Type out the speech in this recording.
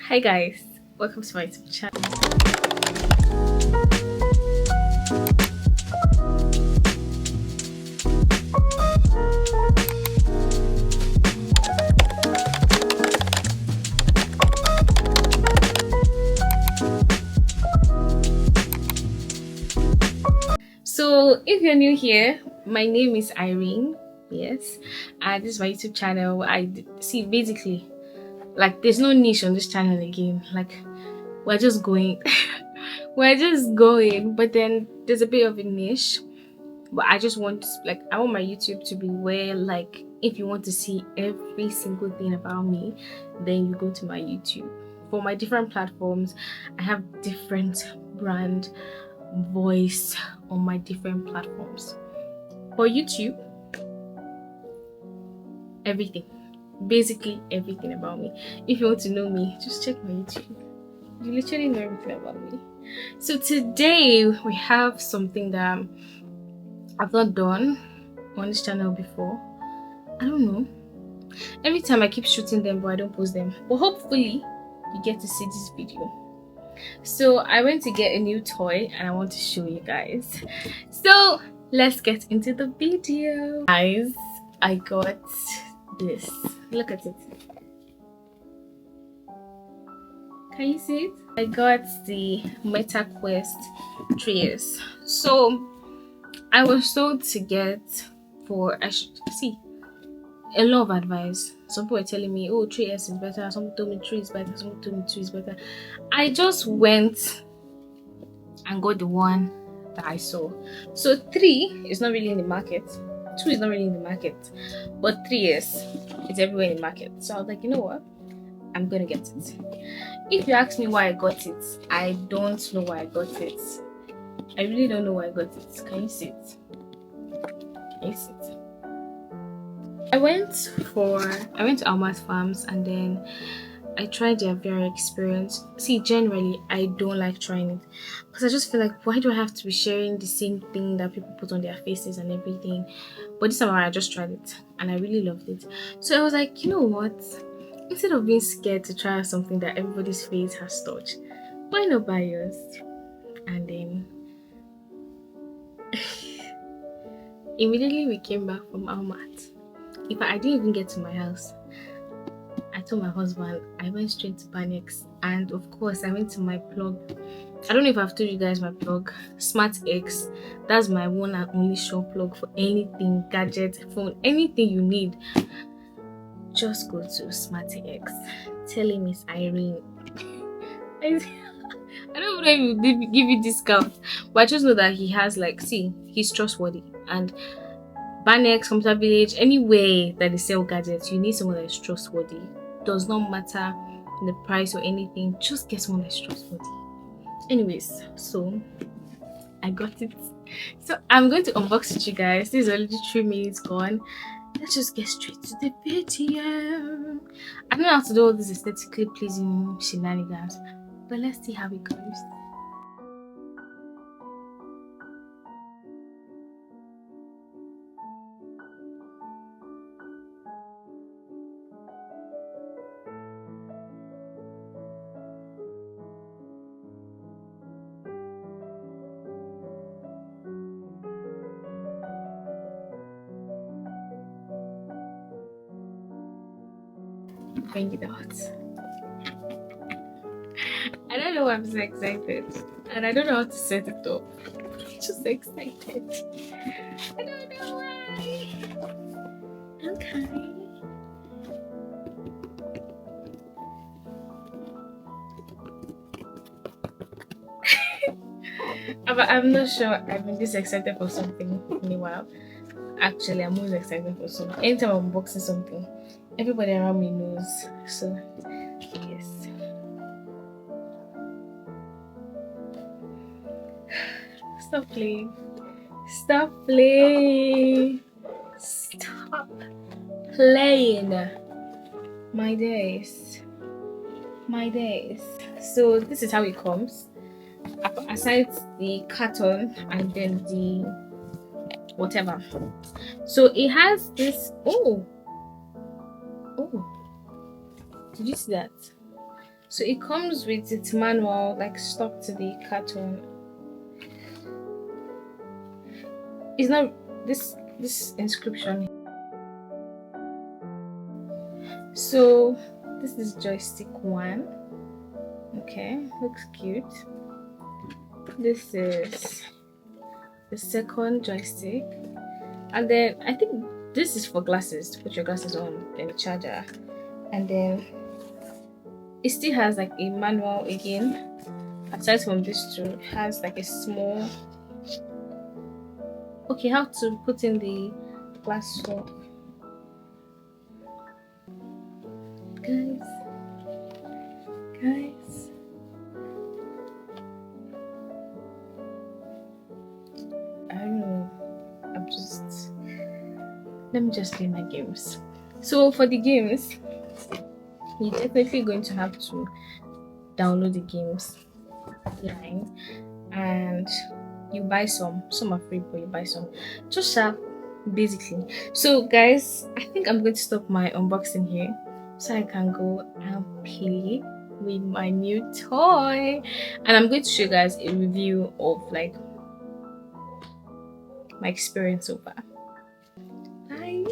Hi guys, welcome to my YouTube channel. So if you're new here, my name is Irene. Yes, and this is my YouTube channel. See basically like there's no niche on this channel again. Like we're just going. We're just going, but then there's a bit of a niche. But I just want I want my YouTube to be where like if you want to see every single thing about me, then you go to my YouTube. For my different platforms, I have different brand voice on my different platforms. For YouTube, everything. Basically everything about me. If you want to know me, just check my YouTube. You literally know everything about me. So today we have something that I've not done on this channel before. I don't know. Every time I keep shooting them, but I don't post them. But hopefully, you get to see this video. So I went to get a new toy, and I want to show you guys. So let's get into the video, guys. I got this. Look at it. Can you see it? I got the Meta Quest 3S. So I was told to get I should see a lot of advice. Some people were telling me, oh, 3S is better. Some told me 3 is better. Some told me 2 is better. I just went and got the one that I saw. So 3 is not really in the market. 2 is not really in the market. But 3S is everywhere in the market. So I was like, you know what? I'm gonna get it. If you ask me why I got it, I don't know why I got it. I really don't know why I got it. Can you see it? Can you see it? I went to Alma's Farms and then I tried their VR experience. See, generally I don't like trying it because I just feel like, why do I have to be sharing the same thing that people put on their faces and everything? But this time I just tried it and I really loved it. So I was like, you know what? Instead of being scared to try something that everybody's face has touched, why not buy yours? And then immediately we came back from Almat. In fact, I didn't even get to my house. I told my husband I went straight to Banex, and of course I went to my plug. I don't know if I've told you guys my plug, Smart X. That's my one and only shop plug for anything, gadget, phone, anything you need. Just go to Smart X. Tell him it's Irene. I don't know if he give you discount, but I just know that he has he's trustworthy. And Banex, Computer Village, anywhere that they sell gadgets, you need someone that is trustworthy. Does not matter the price or anything, just get someone that's trustworthy. Anyways, so I got it. So I'm going to unbox with you guys. This is already 3 minutes gone. Let's just get straight to the video. I don't know how to do all this aesthetically pleasing shenanigans, but let's see how it goes. Bring it out. I don't know why I'm so excited, and I don't know how to set it up. I'm just excited. I don't know why. Okay. I'm not sure I've been this excited for something in a while. Actually, I'm always excited for something. Anytime I'm unboxing something, everybody around me knows. So, yes. Stop playing. Stop playing. Stop playing. My days. My days. So, this is how it comes. Aside the carton and then the whatever. So it has this. Oh, did you see that? So it comes with its manual like stuck to the carton. It's not this inscription. So this is joystick 1. Okay, looks cute. This is the second joystick, and then I think this is for glasses, to put your glasses on, then the charger, and then it still has like a manual again. Aside from this two, it has like a small, okay, how to put in the glass swap. Guys, I don't know, let me just play my games. So for the games, you're definitely going to have to download the games online, and you buy some are free, but you buy some just basically. So guys, I think I'm going to stop my unboxing here so I can go and play with my new toy, and I'm going to show you guys a review of like my experience so far. Bye.